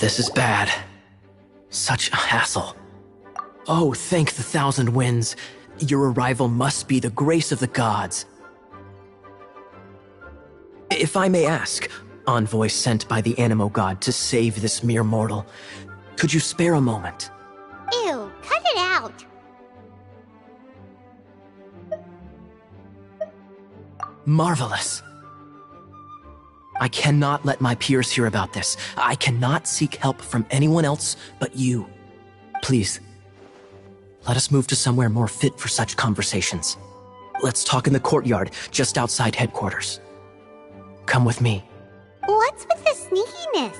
This is bad. Such a hassle. Oh, thank the thousand winds. Your arrival must be the grace of the gods. If I may ask, envoy sent by the Animo god to save this mere mortal, could you spare a moment? Ew, cut it out. Marvelous. I cannot let my peers hear about this. I cannot seek help from anyone else but you. Please, let us move to somewhere more fit for such conversations. Let's talk in the courtyard, just outside headquarters. Come with me. What's with the sneakiness?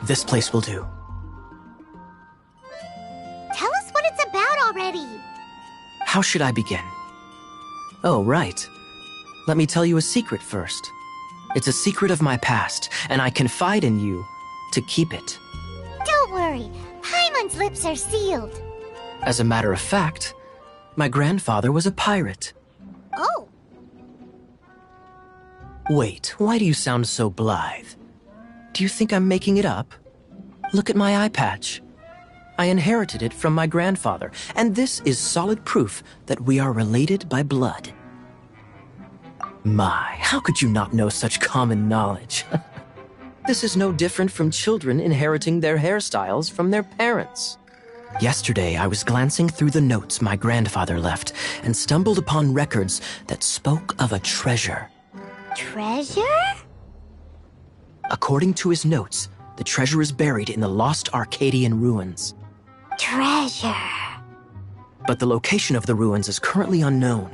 This place will do. Tell us what it's about already. How should I begin? Oh, right. Let me tell you a secret first. It's a secret of my past, and I confide in you to keep it. Don't worry, Paimon's lips are sealed. As a matter of fact, my grandfather was a pirate. Oh. Wait, why do you sound so blithe? Do you think I'm making it up? Look at my eye patch. I inherited it from my grandfather, and this is solid proof that we are related by blood. My, how could you not know such common knowledge? This is no different from children inheriting their hairstyles from their parents. Yesterday, I was glancing through the notes my grandfather left and stumbled upon records that spoke of a treasure. Treasure? According to his notes, the treasure is buried in the lost Arcadian ruins. Treasure. But the location of the ruins is currently unknown.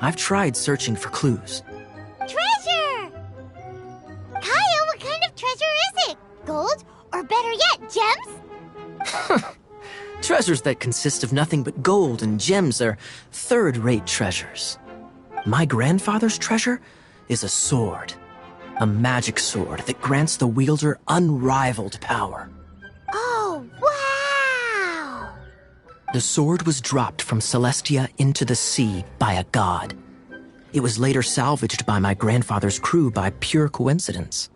I've tried searching for clues. Treasure! Kyle, what kind of treasure is it? Gold? Or better yet, gems? Treasures that consist of nothing but gold and gems are third-rate treasures. My grandfather's treasure is a sword. A magic sword that grants the wielder unrivaled power. Oh, wow! The sword was dropped from Celestia into the sea by a god. It was later salvaged by my grandfather's crew by pure coincidence.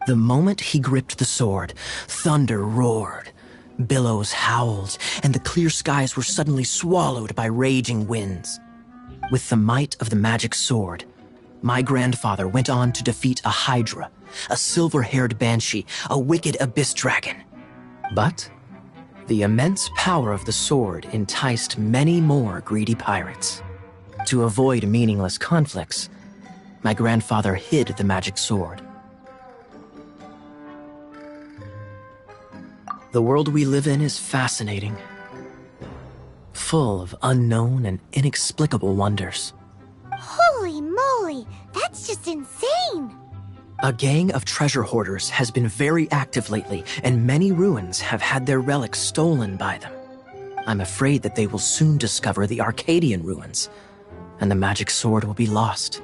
The moment he gripped the sword, thunder roared, billows howled, and the clear skies were suddenly swallowed by raging winds. With the might of the magic sword, my grandfather went on to defeat a hydra, a silver-haired banshee, a wicked abyss dragon. But the immense power of the sword enticed many more greedy pirates. To avoid meaningless conflicts, my grandfather hid the magic sword. The world we live in is fascinating, full of unknown and inexplicable wonders. Holy moly, that's just insane! A gang of treasure hoarders has been very active lately, and many ruins have had their relics stolen by them. I'm afraid that they will soon discover the Arcadian ruins, and the magic sword will be lost.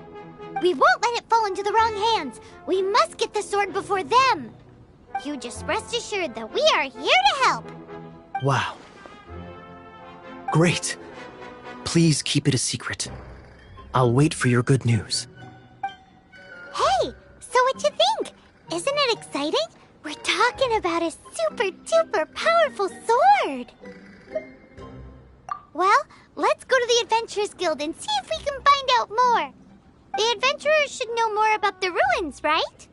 We won't let it fall into the wrong hands. We must get the sword before them. You just rest assured that we are here to help. Wow. Great. Please keep it a secret. I'll wait for your good news. Hey, so what you think? Isn't it exciting? We're talking about a super-duper powerful sword. Well, let's go to the Adventurers Guild and see if we can find out more. The adventurers should know more about the ruins, right?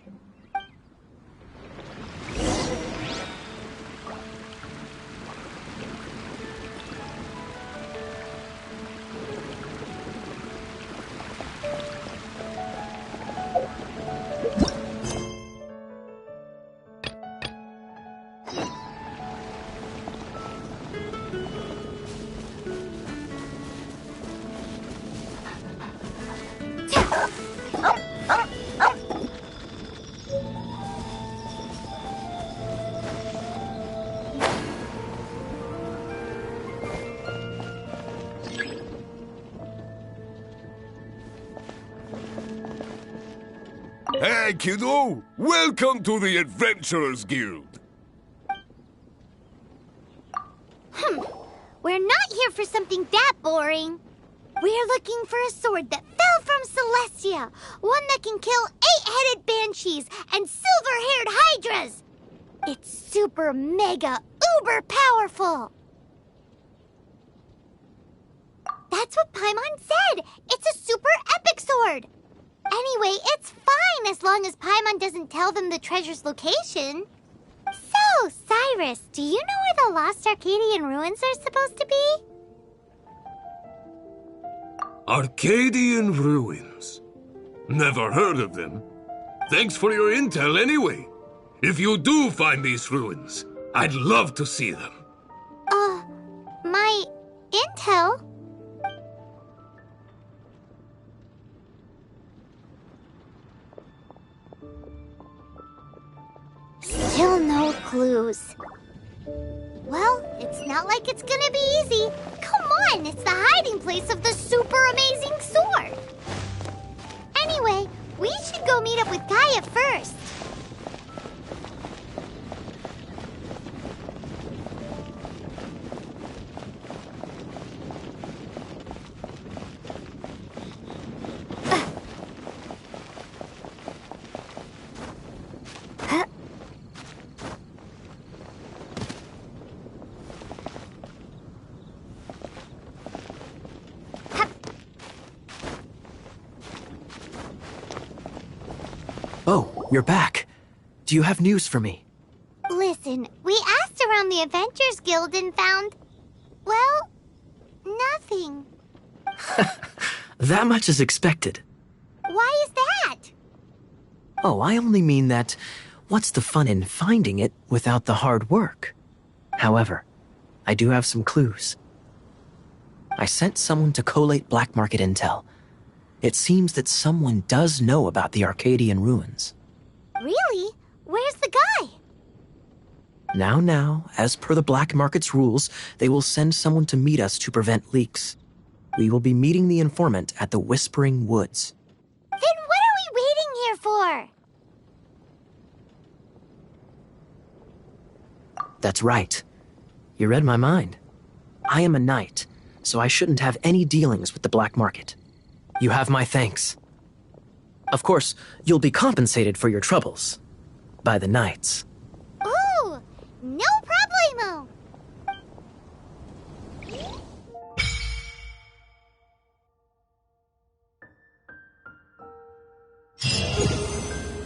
Hey, kiddo! Welcome to the Adventurers Guild! We're not here for something that boring. We're looking for a sword that fell from Celestia. One that can kill 8-headed banshees and silver-haired hydras. It's super mega uber powerful. That's what Paimon said. It's a super epic sword. Anyway, it's fine as long as Paimon doesn't tell them the treasure's location. So, Cyrus, do you know where the lost Arcadian ruins are supposed to be? Arcadian ruins? Never heard of them. Thanks for your intel anyway. If you do find these ruins, I'd love to see them. My intel? Still no clues. Well, it's not like it's gonna be easy. Come on, it's the hiding place of the super amazing sword. Anyway, we should go meet up with Gaia first. Oh, you're back. Do you have news for me? Listen, we asked around the Adventurers Guild and found, well, nothing. That much is expected. Why is that? Oh, I only mean that what's the fun in finding it without the hard work? However, I do have some clues. I sent someone to collate black market intel. It seems that someone does know about the Arcadian ruins. Really? Where's the guy? Now, as per the black market's rules, they will send someone to meet us to prevent leaks. We will be meeting the informant at the Whispering Woods. Then what are we waiting here for? That's right. You read my mind. I am a knight, so I shouldn't have any dealings with the black market. You have my thanks. Of course, you'll be compensated for your troubles. By the knights. Ooh, no problemo.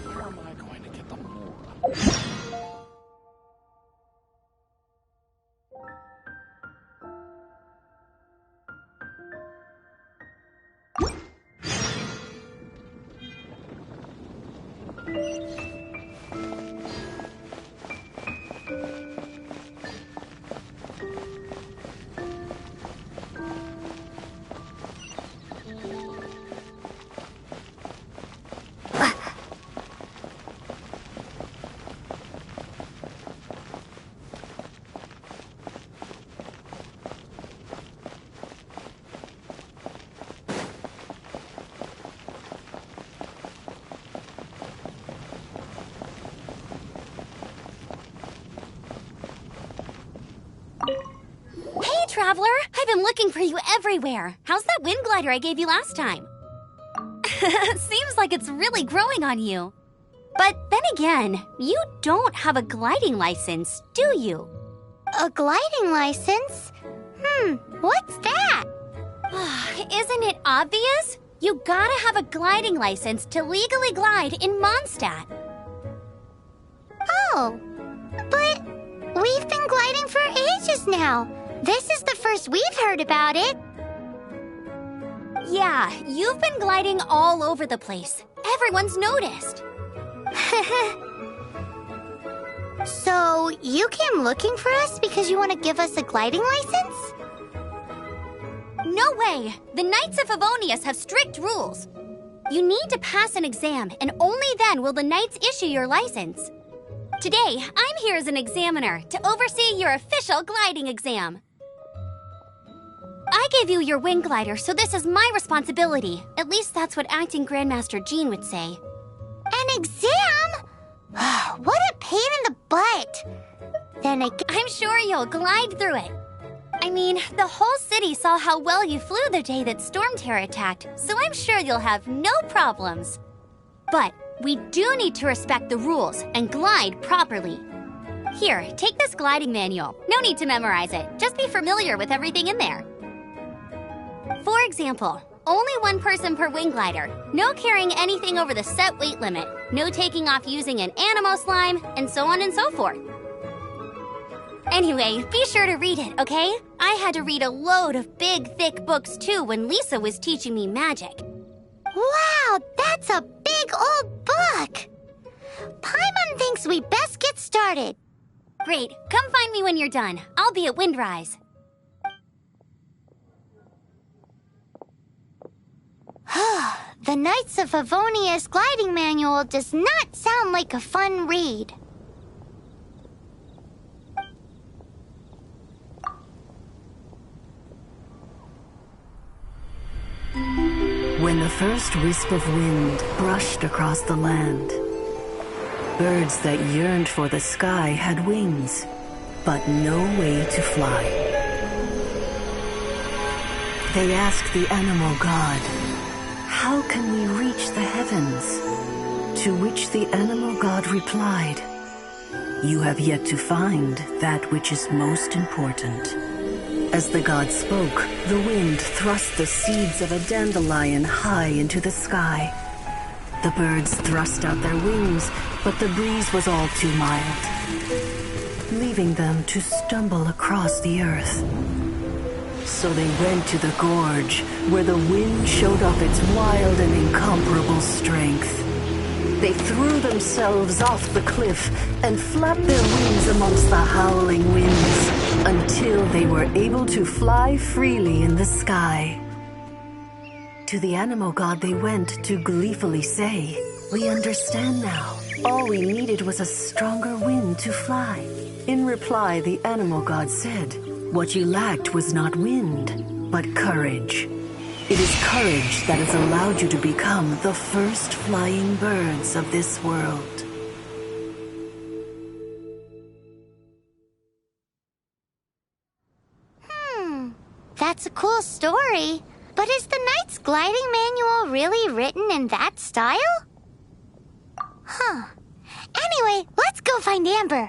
Where am I going to get the more? Traveler, I've been looking for you everywhere. How's that wind glider I gave you last time? Seems like it's really growing on you. But then again, you don't have a gliding license, do you? A gliding license? What's that? Isn't it obvious? You gotta have a gliding license to legally glide in Mondstadt. Oh, but we've been gliding for ages now. This is the first we've heard about it. Yeah, you've been gliding all over the place. Everyone's noticed. So, you came looking for us because you want to give us a gliding license? No way! The Knights of Favonius have strict rules. You need to pass an exam, and only then will the Knights issue your license. Today, I'm here as an examiner to oversee your official gliding exam. I gave you your wing glider, so this is my responsibility. At least that's what Acting Grandmaster Jean would say. And An exam? What a pain in the butt. Then again, I'm sure you'll glide through it. I mean, the whole city saw how well you flew the day that Storm Terror attacked, so I'm sure you'll have no problems. But we do need to respect the rules and glide properly. Here, take this gliding manual. No need to memorize it. Just be familiar with everything in there. For example, only one person per wing glider, no carrying anything over the set weight limit, no taking off using an animo slime, and so on and so forth. Anyway, be sure to read it, okay? I had to read a load of big, thick books too when Lisa was teaching me magic. wow, that's a big old book. Paimon thinks we best get started. Great, come find me when you're done. I'll be at Windrise. The Knights of Favonia's gliding manual does not sound like a fun read. When the first wisp of wind brushed across the land, birds that yearned for the sky had wings, but no way to fly. They asked the animal god, "How can we reach the heavens?" To which the animal god replied, "You have yet to find that which is most important." As the god spoke, the wind thrust the seeds of a dandelion high into the sky. The birds thrust out their wings, but the breeze was all too mild, leaving them to stumble across the earth. So they went to the gorge, where the wind showed off its wild and incomparable strength. They threw themselves off the cliff and flapped their wings amongst the howling winds until they were able to fly freely in the sky. To the animal god they went to gleefully say, "We understand now. All we needed was a stronger wind to fly." In reply, the animal god said, "What you lacked was not wind, but courage. It is courage that has allowed you to become the first flying birds of this world." That's a cool story. But is the Knight's gliding manual really written in that style? Anyway, let's go find Amber.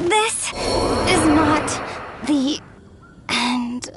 This is not the end.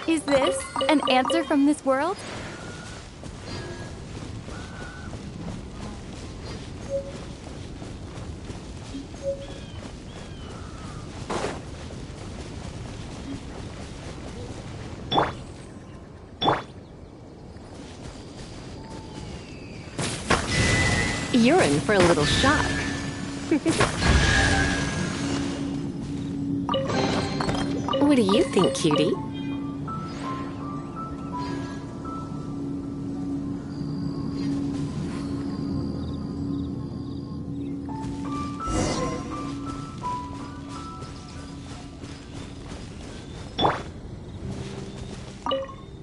Is this an answer from this world? You're in for a little shock. What do you think, cutie?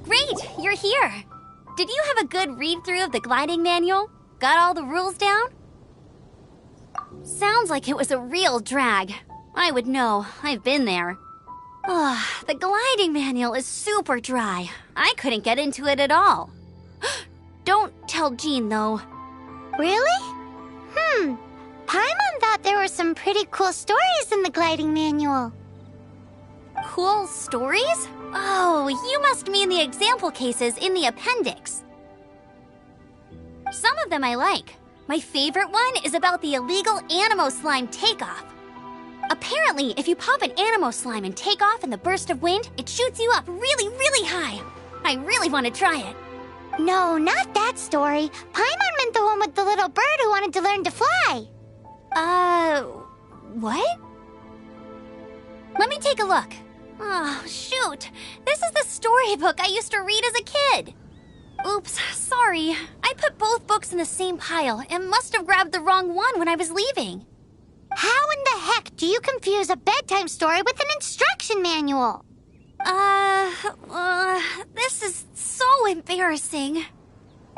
Great, you're here. Did you have a good read-through of the gliding manual? Got all the rules down? Sounds like it was a real drag. I would know. I've been there. The gliding manual is super dry. I couldn't get into it at all. Don't tell Jean, though. Really? Paimon thought there were some pretty cool stories in the gliding manual. Cool stories? Oh, you must mean the example cases in the appendix. Some of them I like. My favorite one is about the illegal Animo Slime takeoff. Apparently, if you pop an Animo Slime and take off in the burst of wind, it shoots you up really, high. I really want to try it. No, not that story. Paimon meant the one with the little bird who wanted to learn to fly. What? Let me take a look. Oh, shoot. This is the storybook I used to read as a kid. Oops, sorry. I put both books in the same pile and must have grabbed the wrong one when I was leaving. How in the heck do you confuse a bedtime story with an instruction manual? This is so embarrassing.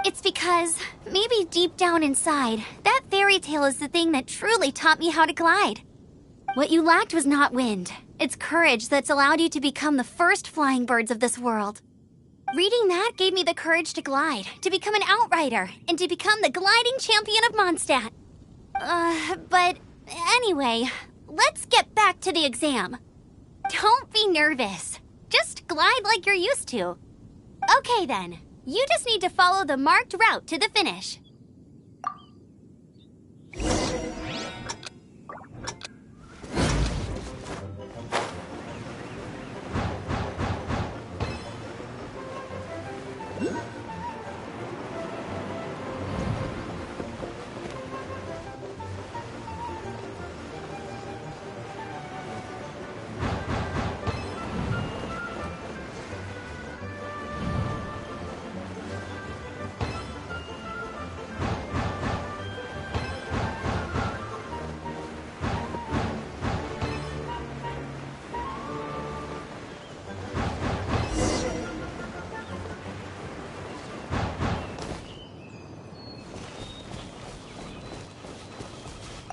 It's because, maybe deep down inside, that fairy tale is the thing that truly taught me how to glide. What you lacked was not wind. It's courage that's allowed you to become the first flying birds of this world. Reading that gave me the courage to glide, to become an outrider, and to become the gliding champion of Mondstadt. But anyway, let's get back to the exam. Don't be nervous. Just glide like you're used to. Okay then, you just need to follow the marked route to the finish.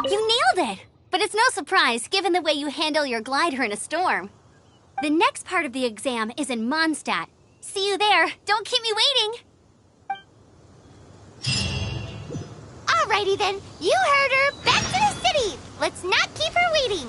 You nailed it! But it's no surprise, given the way you handle your glider in a storm. The next part of the exam is in Mondstadt. See you there. Don't keep me waiting. Alrighty then, you heard her. Back to the city. Let's not keep her waiting.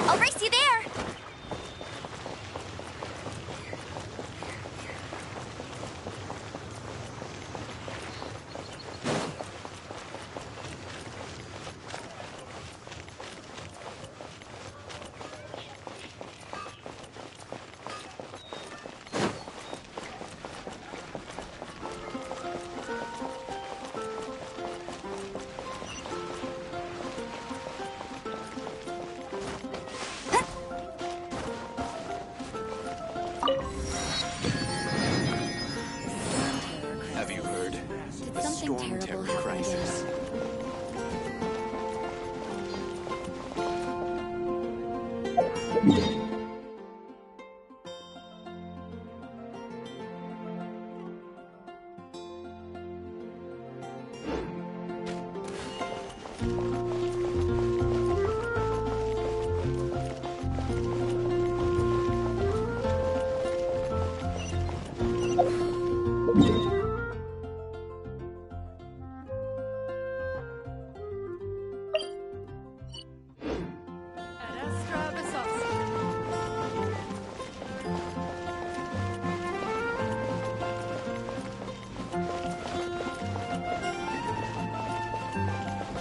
I'll race you there. Have you heard? The something storm terrible terror happen crisis.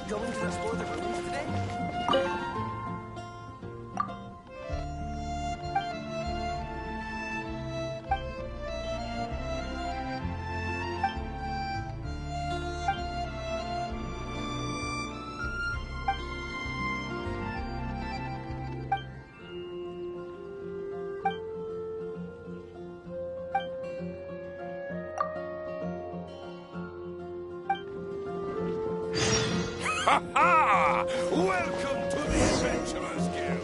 Going to explore the ruins today? Ha ha! Welcome to the Adventurers Guild!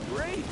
Great!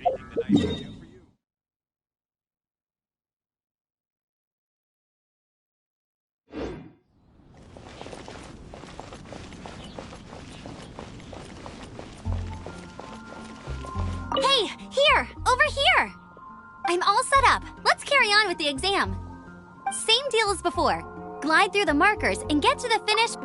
Anything that I can do for you? Hey, here! Over here! I'm all set up. Let's carry on with the exam. Same deal as before. Glide through the markers and get to the finish.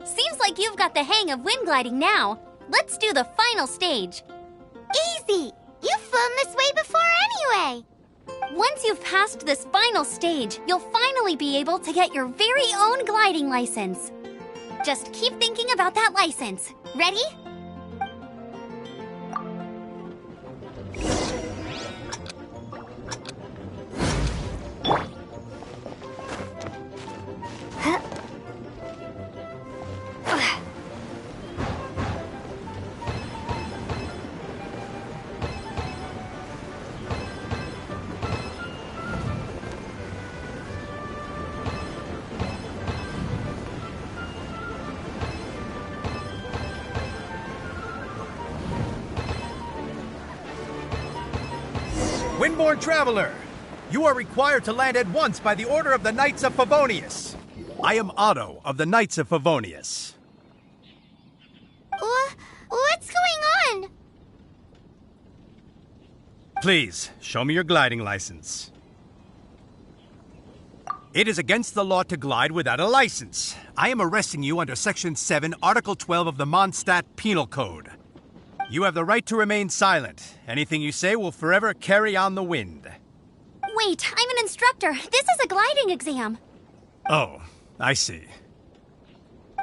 Seems like you've got the hang of wind gliding now. Let's do the final stage. Easy! You've flown this way before anyway! Once you've passed this final stage, you'll finally be able to get your very own gliding license. Just keep thinking about that license. Ready? Windborne Traveler, you are required to land at once by the order of the Knights of Favonius. I am Otto of the Knights of Favonius. What's going on? Please, show me your gliding license. It is against the law to glide without a license. I am arresting you under Section 7, Article 12 of the Mondstadt Penal Code. You have the right to remain silent. Anything you say will forever carry on the wind. Wait, I'm an instructor. This is a gliding exam. Oh, I see.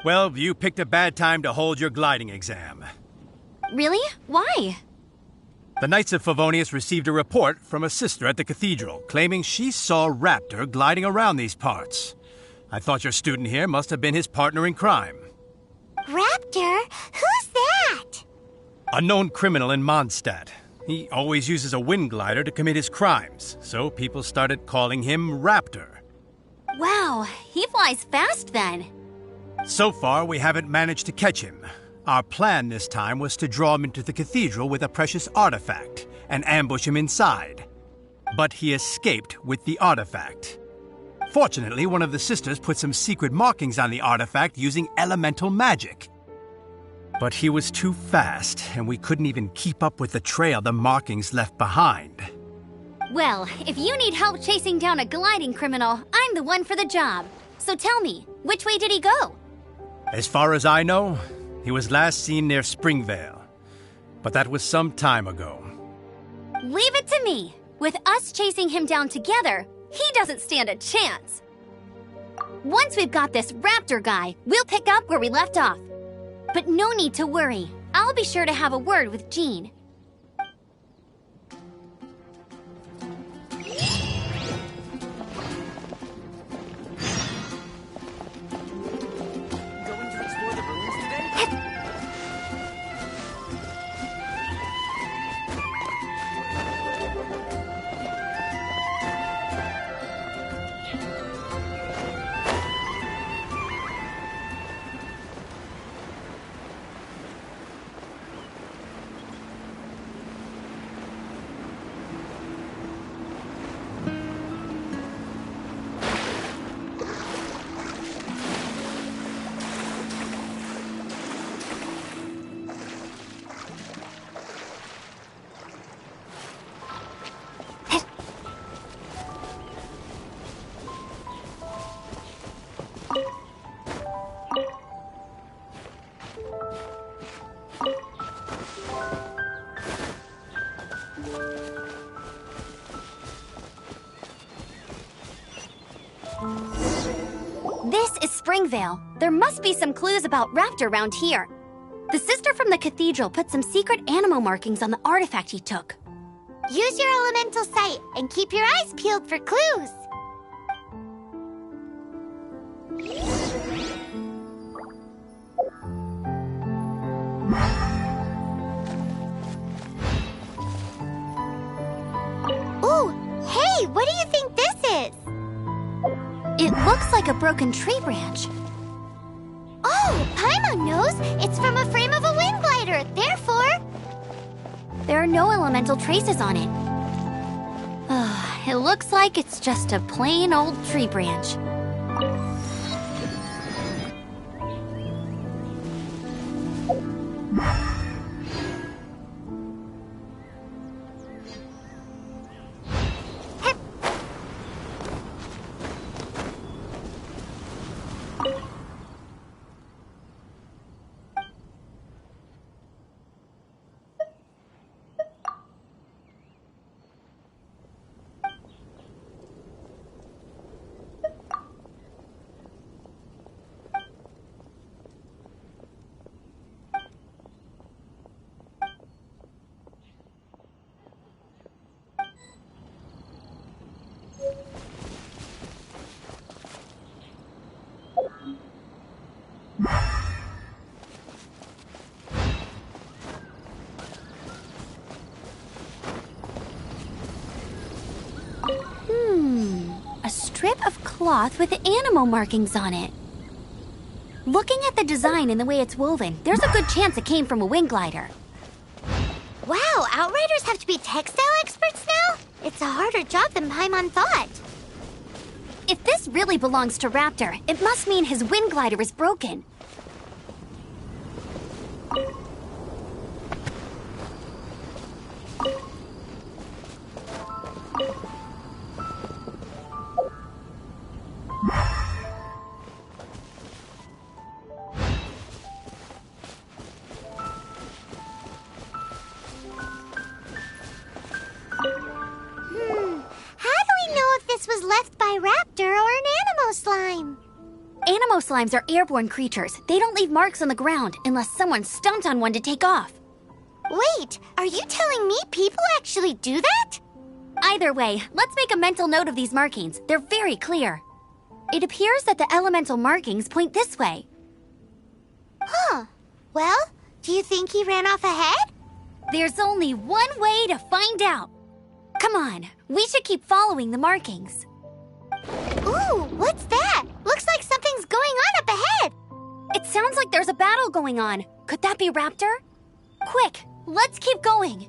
Well, you picked a bad time to hold your gliding exam. Really? Why? The Knights of Favonius received a report from a sister at the cathedral claiming she saw Raptor gliding around these parts. I thought your student here must have been his partner in crime. Raptor? Who's that? A known criminal in Mondstadt. He always uses a wind glider to commit his crimes, so people started calling him Raptor. Wow, he flies fast then. So far, we haven't managed to catch him. Our plan this time was to draw him into the cathedral with a precious artifact and ambush him inside. But he escaped with the artifact. Fortunately, one of the sisters put some secret markings on the artifact using elemental magic. But he was too fast, and we couldn't even keep up with the trail the markings left behind. Well, if you need help chasing down a gliding criminal, I'm the one for the job. So tell me, which way did he go? As far as I know, he was last seen near Springvale. But that was some time ago. Leave it to me. With us chasing him down together, he doesn't stand a chance. Once we've got this Raptor guy, we'll pick up where we left off. But no need to worry. I'll be sure to have a word with Jean. This is Springvale. There must be some clues about Raptor around here. The sister from the cathedral put some secret animal markings on the artifact he took. Use your elemental sight and keep your eyes peeled for clues. Ooh, hey, what do you think this is? It looks like a broken tree branch. Oh, Paimon knows. It's from a frame of a wind glider. Therefore, there are no elemental traces on it. It looks like it's just a plain old tree branch. A strip of cloth with animal markings on it. Looking at the design and the way it's woven, there's a good chance it came from a wind glider. Wow, Outriders have to be textile experts now? It's a harder job than Paimon thought. If this really belongs to Raptor, it must mean his wind glider is broken. Was left by Raptor or an animal slime. Animal slimes are airborne creatures. They don't leave marks on the ground unless someone stomped on one to take off. Wait, are you telling me people actually do that? Either way, let's make a mental note of these markings. They're very clear. It appears that the elemental markings point this way. Huh. Well, do you think he ran off ahead? There's only one way to find out. Come on, we should keep following the markings. Ooh, what's that? Looks like something's going on up ahead. It sounds like there's a battle going on. Could that be Raptor? Quick, let's keep going.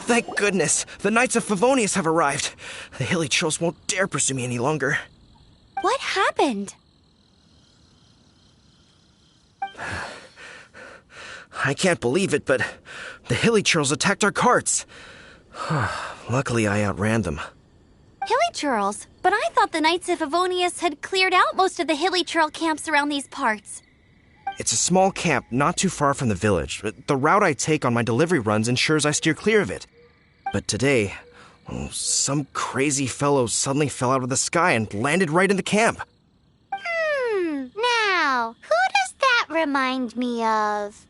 Thank goodness, the Knights of Favonius have arrived. The hilly trolls won't dare pursue me any longer. What happened? I can't believe it, but the hilly trolls attacked our carts. Luckily, I outran them. Hilly churls? But I thought the Knights of Favonius had cleared out most of the hilly churl camps around these parts. It's a small camp not too far from the village. The route I take on my delivery runs ensures I steer clear of it. But today, some crazy fellow suddenly fell out of the sky and landed right in the camp. Now, who does that remind me of?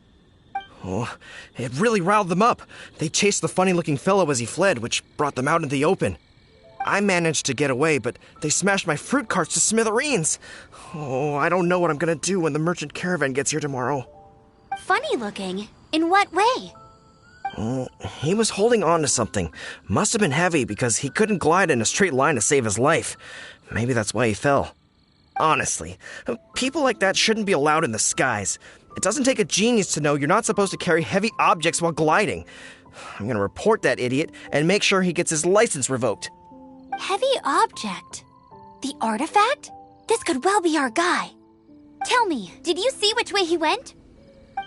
Oh, it really riled them up. They chased the funny-looking fellow as he fled, which brought them out into the open. I managed to get away, but they smashed my fruit carts to smithereens. Oh, I don't know what I'm gonna do when the merchant caravan gets here tomorrow. Funny looking? In what way? Oh, he was holding on to something. Must have been heavy because he couldn't glide in a straight line to save his life. Maybe that's why he fell. Honestly, people like that shouldn't be allowed in the skies. It doesn't take a genius to know you're not supposed to carry heavy objects while gliding. I'm gonna report that idiot and make sure he gets his license revoked. Heavy object? The artifact? This could well be our guy. Tell me, did you see which way he went?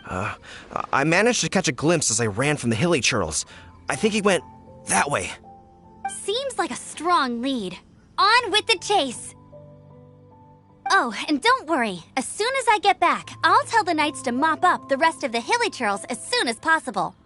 I managed to catch a glimpse as I ran from the hilly churls. I think he went that way. Seems like a strong lead. On with the chase! Oh, and don't worry. As soon as I get back, I'll tell the knights to mop up the rest of the hilly churls as soon as possible.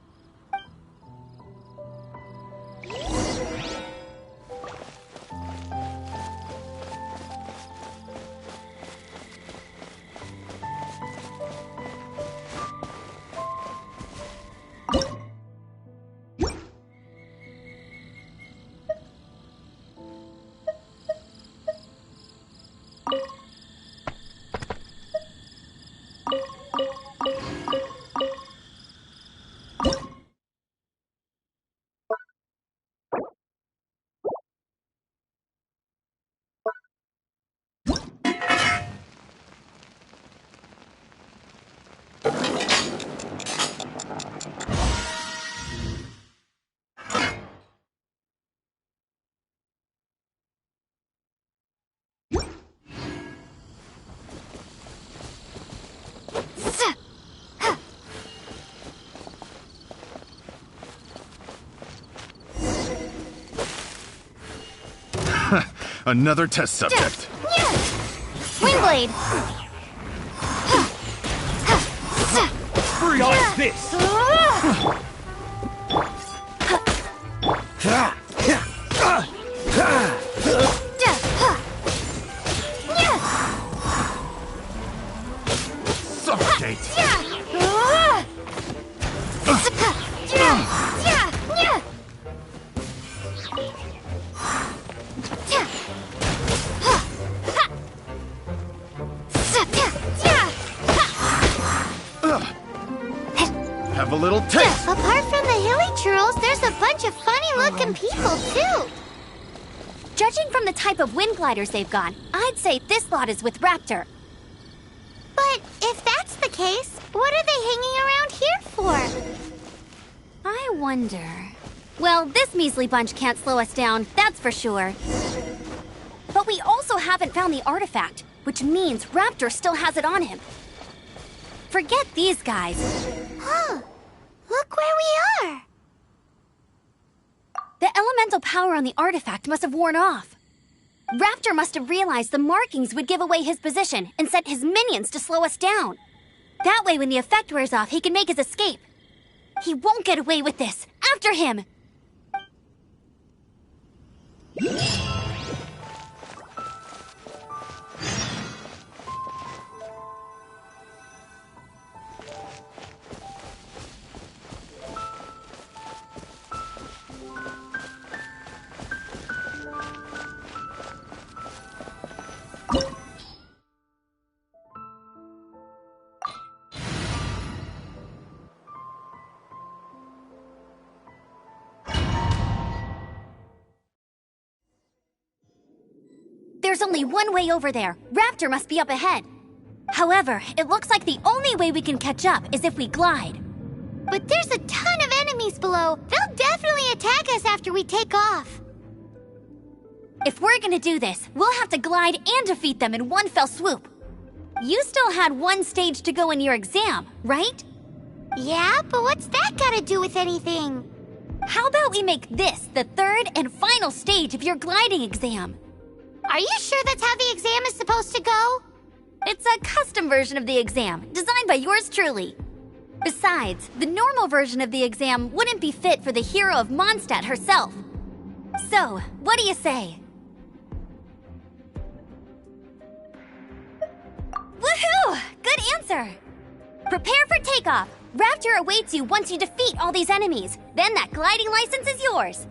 Another test subject. Windblade! Like this! Suffocate! Have a little taste. Apart from the hilly churls, there's a bunch of funny-looking people, too. Judging from the type of wind gliders they've got, I'd say this lot is with Raptor. But if that's the case, what are they hanging around here for? I wonder... Well, this measly bunch can't slow us down, that's for sure. But we also haven't found the artifact, which means Raptor still has it on him. Forget these guys. Huh. Look where we are. The elemental power on the artifact must have worn off. Raptor must have realized the markings would give away his position and sent his minions to slow us down. That way, when the effect wears off, he can make his escape. He won't get away with this. After him! There's only one way over there. Raptor must be up ahead. However, it looks like the only way we can catch up is if we glide. But there's a ton of enemies below. They'll definitely attack us after we take off. If we're gonna do this, we'll have to glide and defeat them in one fell swoop. You still had one stage to go in your exam, right? Yeah, but what's that gotta do with anything? How about we make this the third and final stage of your gliding exam? Are you sure that's how the exam is supposed to go? It's a custom version of the exam, designed by yours truly. Besides, the normal version of the exam wouldn't be fit for the hero of Mondstadt herself. So, what do you say? Woohoo! Good answer! Prepare for takeoff. Raptor awaits you once you defeat all these enemies. Then that gliding license is yours.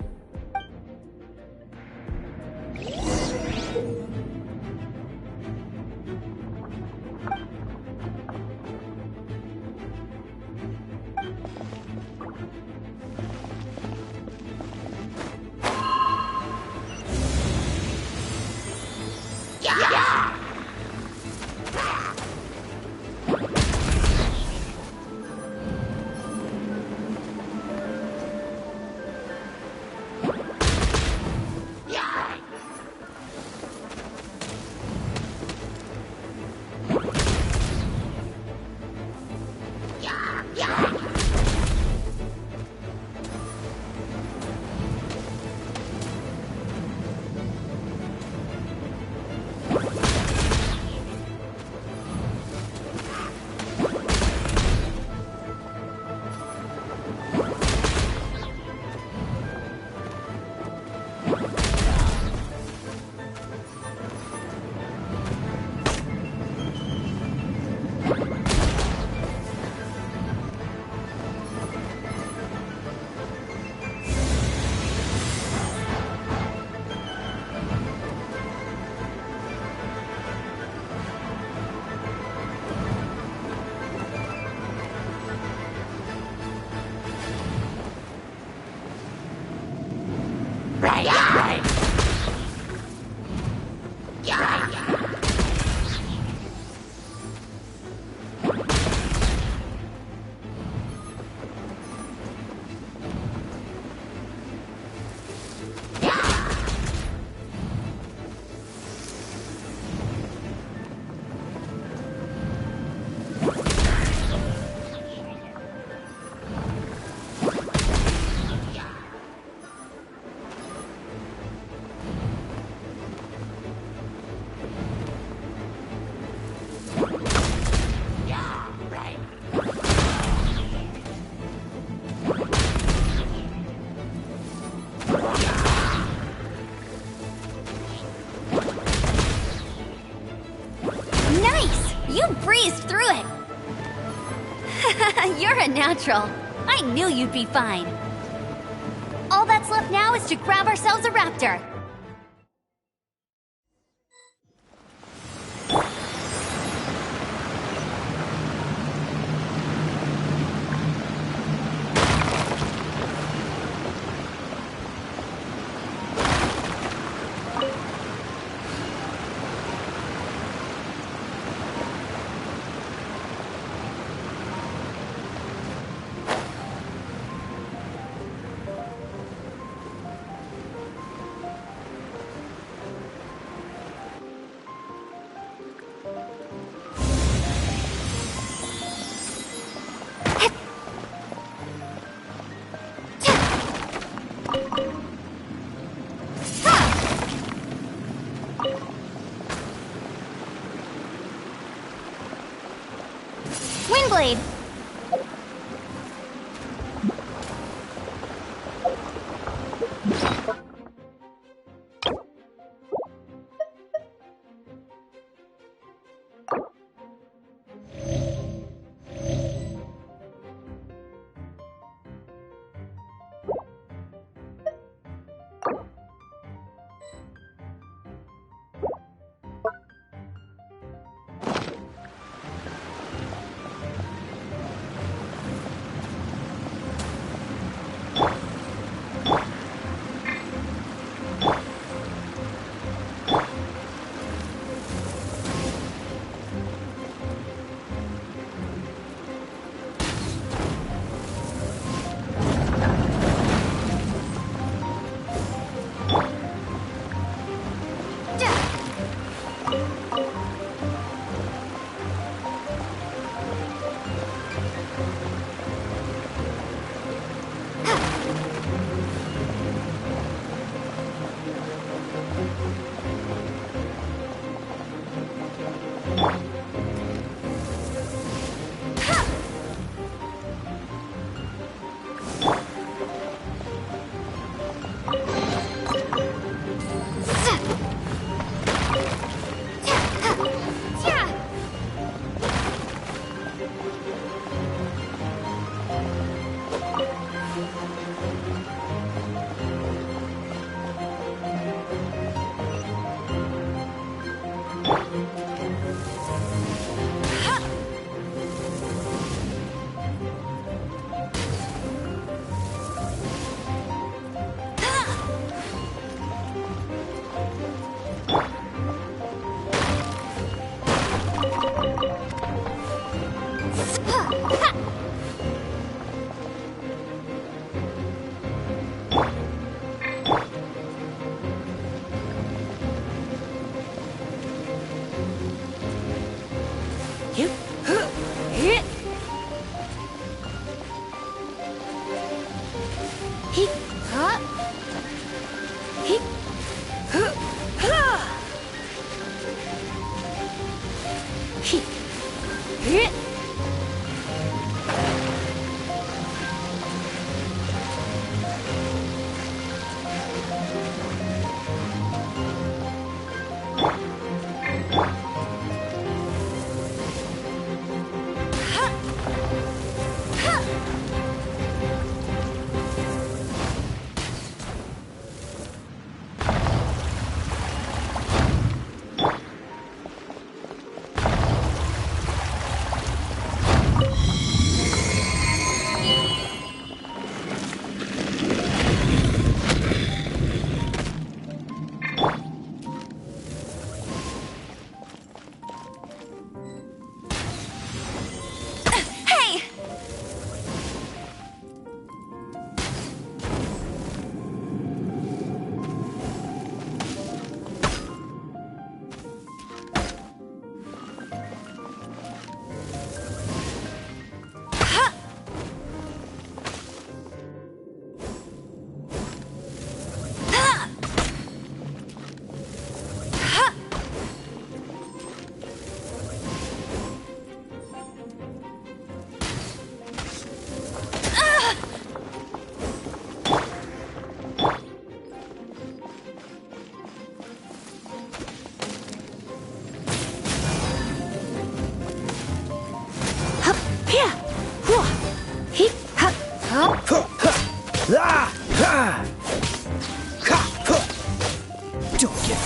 You're a natural. I knew you'd be fine. All that that's left now is to grab ourselves a raptor. Windblade!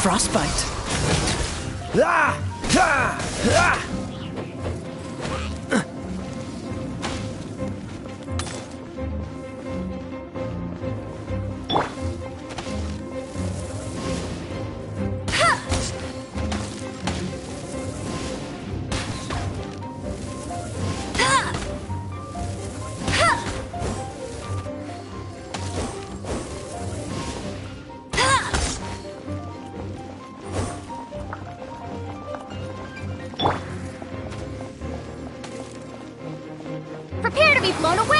frostbite. Ah! Ah! Ah! Prepare to be blown away!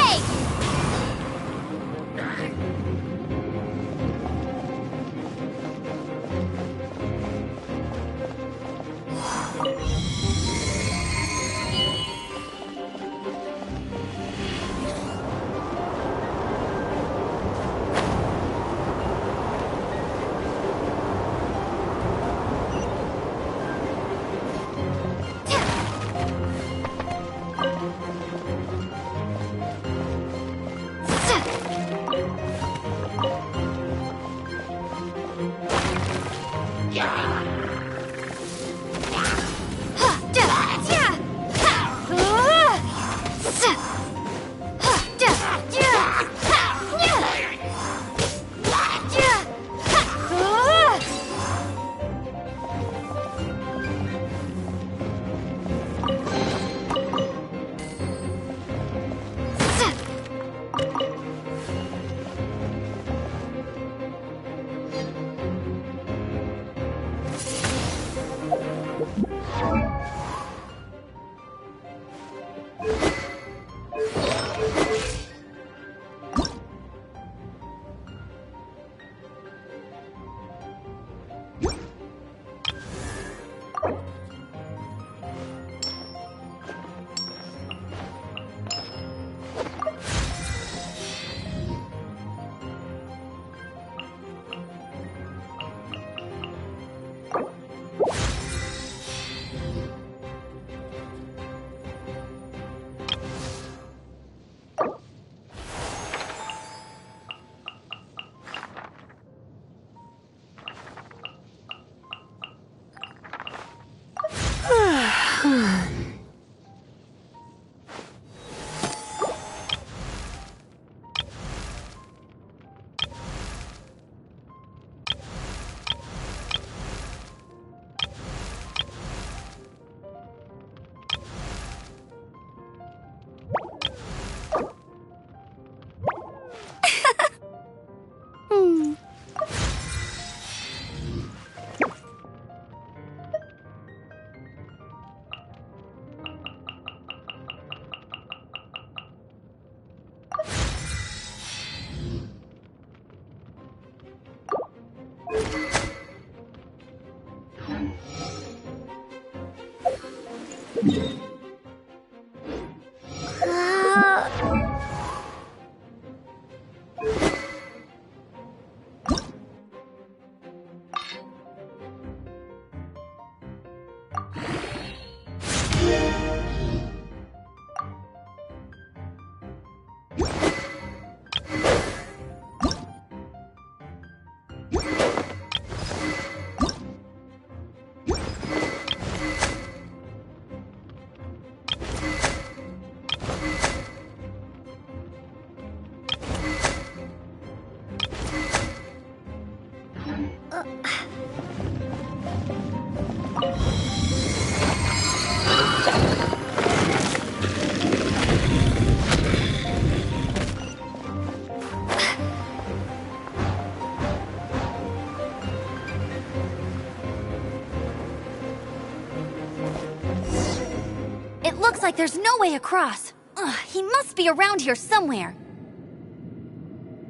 Like there's no way across. Ugh, he must be around here somewhere.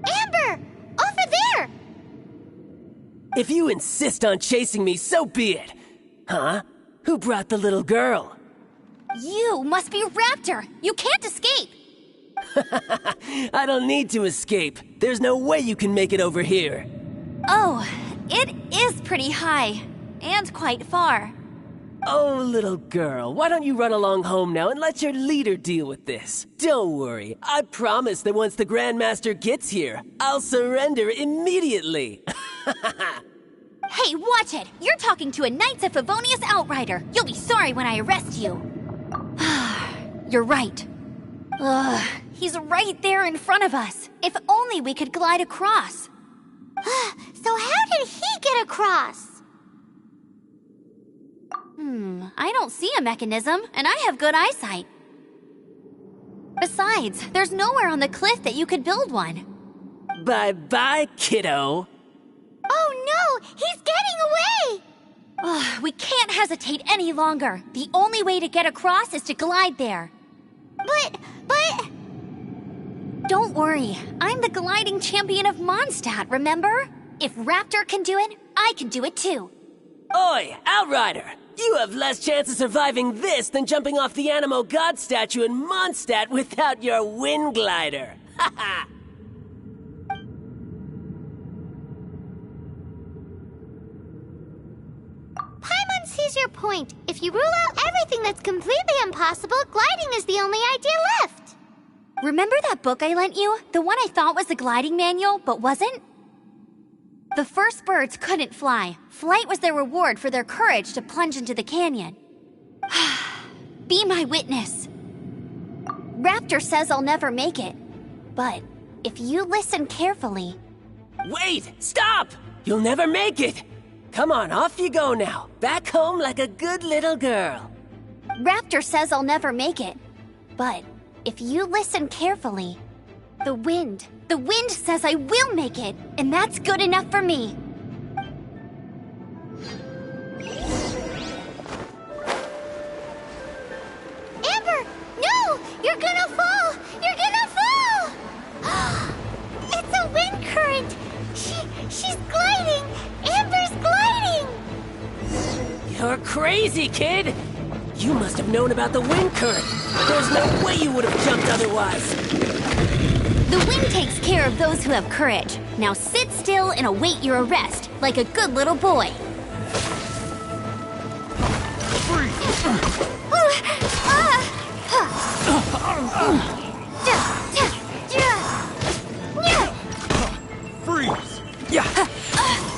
Amber! Over there! If you insist on chasing me, so be it. Huh? Who brought the little girl? You must be Raptor. You can't escape. I don't need to escape. There's no way you can make it over here. Oh, it is pretty high. And quite far. Oh, little girl, why don't you run along home now and let your leader deal with this? Don't worry, I promise that once the Grandmaster gets here, I'll surrender immediately. Hey, Hey, watch it! You're talking to a Knights of Favonius outrider. You'll be sorry when I arrest you. You're right. Ugh, he's right there in front of us. If only we could glide across. So how did he get across? I don't see a mechanism, and I have good eyesight. Besides, there's nowhere on the cliff that you could build one. Bye-bye, kiddo. Oh no! He's getting away! Ugh, we can't hesitate any longer. The only way to get across is to glide there. But... Don't worry. I'm the gliding champion of Mondstadt, remember? If Raptor can do it, I can do it too. Oi, Outrider! You have less chance of surviving this than jumping off the Animo God statue in Mondstadt without your wind glider. Ha ha! Paimon sees your point. If you rule out everything that's completely impossible, gliding is the only idea left. Remember that book I lent you? The one I thought was the gliding manual, but wasn't? The first birds couldn't fly. Flight was their reward for their courage to plunge into the canyon. Be my witness. Raptor says I'll never make it. But if you listen carefully... Wait! Stop! You'll never make it! Come on, off you go now. Back home like a good little girl. Raptor says I'll never make it. But if you listen carefully, the wind says I will make it, and that's good enough for me. Amber, no! You're gonna fall! You're gonna fall! It's a wind current! She's gliding! Amber's gliding! You're crazy, kid! You must have known about the wind current. There's no way you would have jumped otherwise. The wind takes care of those who have courage. Now sit still and await your arrest, like a good little boy. Freeze!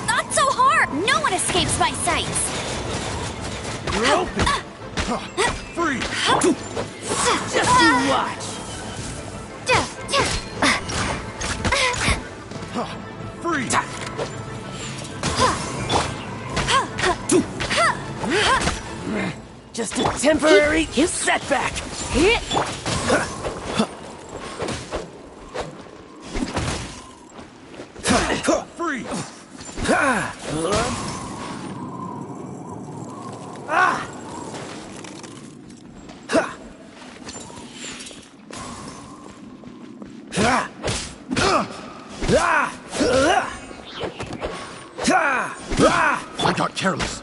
Not so hard! No one escapes my sights! You're open! Freeze! Just you watch! Freeze! Just a temporary setback! Freeze! I got careless.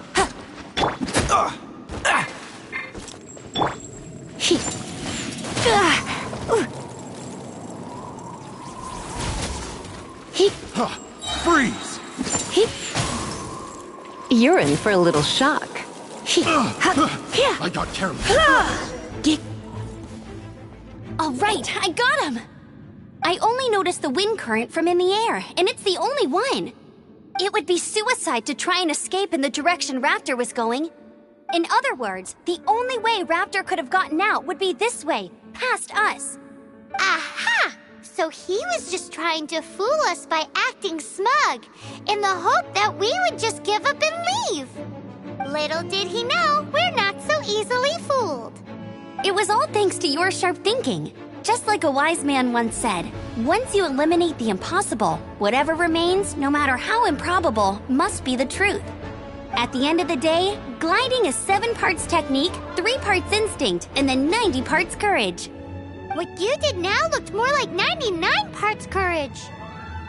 Freeze! You're in for a little shock. I got careless. All right, I got him! I only noticed the wind current from in the air, and it's the only one. It would be suicide to try and escape in the direction Raptor was going. In other words, the only way Raptor could have gotten out would be this way, past us. Aha! So he was just trying to fool us by acting smug, in the hope that we would just give up and leave. Little did he know, we're not so easily fooled. It was all thanks to your sharp thinking. Just like a wise man once said, once you eliminate the impossible, whatever remains, no matter how improbable, must be the truth. At the end of the day, gliding is 7 parts technique, 3 parts instinct, and then 90 parts courage. What you did now looked more like 99 parts courage.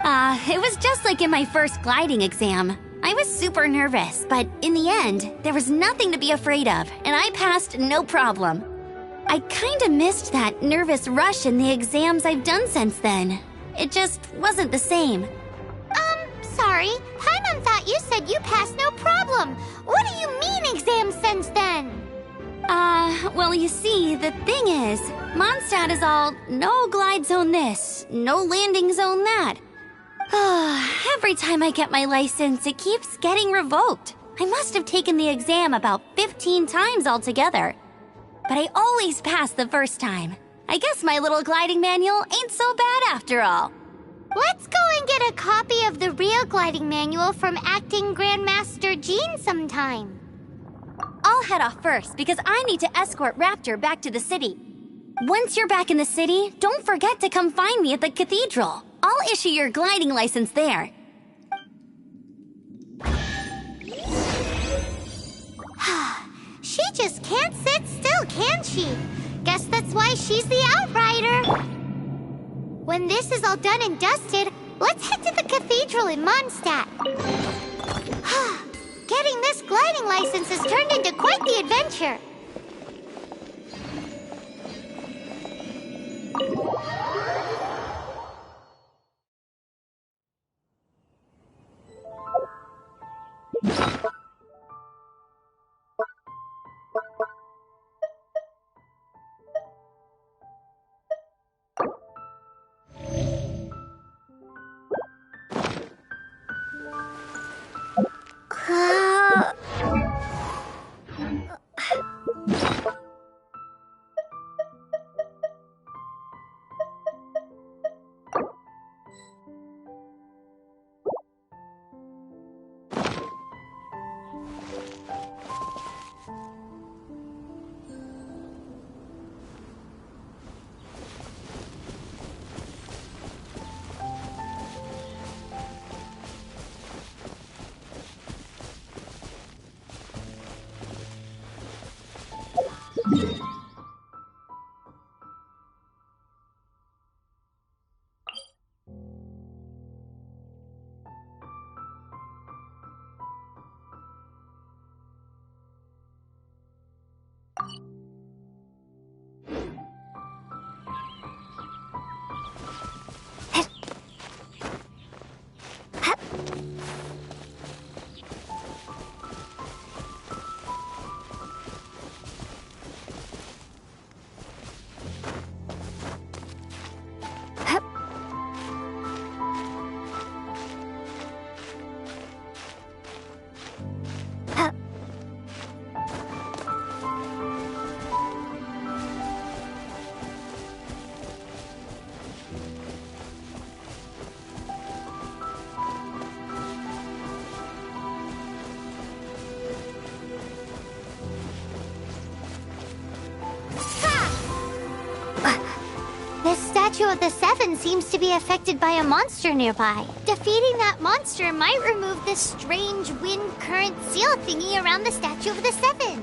It was just like in my first gliding exam. I was super nervous, but in the end, there was nothing to be afraid of, and I passed no problem. I kinda missed that nervous rush in the exams I've done since then. It just wasn't the same. Sorry. Paimon thought you said you passed no problem. What do you mean exams since then? Well, you see, the thing is, Mondstadt is all no glide zone this, no landing zone that. Every time I get my license, it keeps getting revoked. I must have taken the exam about 15 times altogether. But I always pass the first time. I guess my little gliding manual ain't so bad after all. Let's go and get a copy of the real gliding manual from Acting Grandmaster Jean sometime. I'll head off first because I need to escort Raptor back to the city. Once you're back in the city, don't forget to come find me at the cathedral. I'll issue your gliding license there. She just can't sit still, can she? Guess that's why she's the Outrider. When this is all done and dusted, let's head to the cathedral in Mondstadt. Getting this gliding license has turned into quite the adventure. This statue of the Seven seems to be affected by a monster nearby. Defeating that monster might remove this strange wind current seal thingy around the statue of the Seven.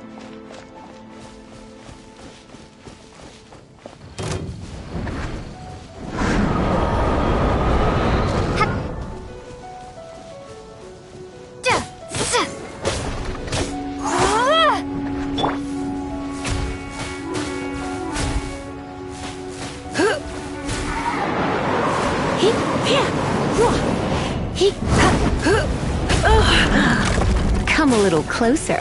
Come a little closer.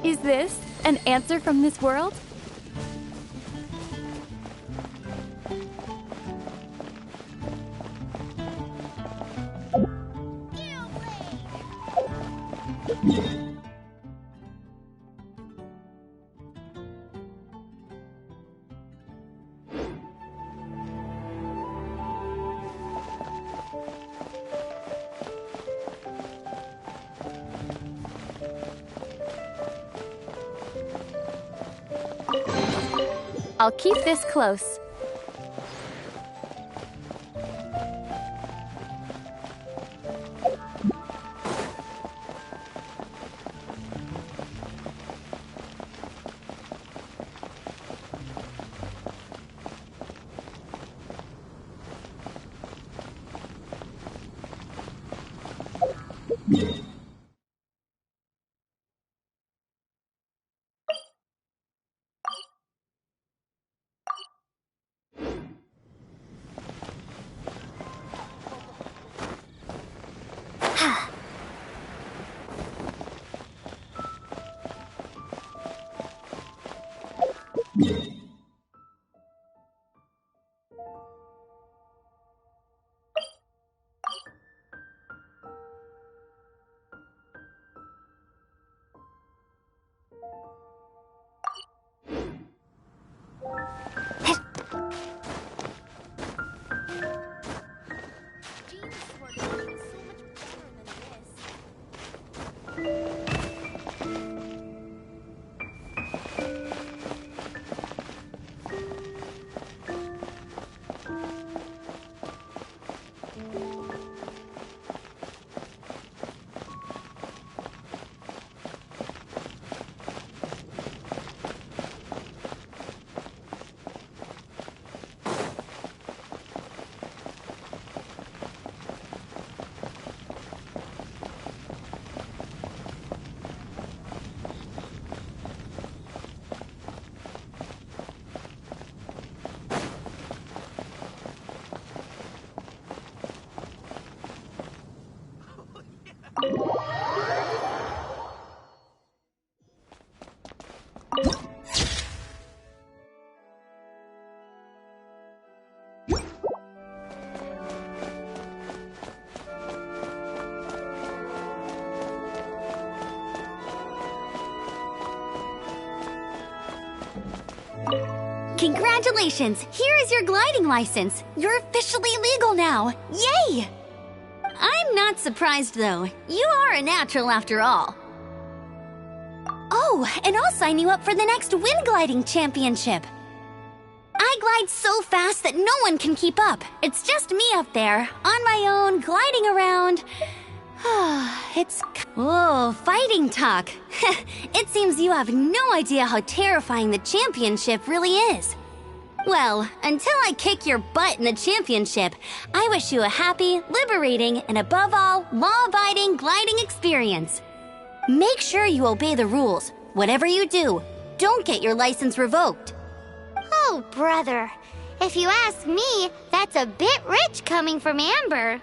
Is this an answer from this world? I'll keep this close. Congratulations! Here is your gliding license. You're officially legal now. Yay! I'm not surprised, though. You are a natural after all. Oh, and I'll sign you up for the next wind gliding championship. I glide so fast that no one can keep up. It's just me up there, on my own, gliding around. it's... Oh, fighting talk. It seems you have no idea how terrifying the championship really is. Well, until I kick your butt in the championship, I wish you a happy, liberating, and above all, law-abiding gliding experience. Make sure you obey the rules. Whatever you do, don't get your license revoked. Oh, brother. If you ask me, that's a bit rich coming from Amber.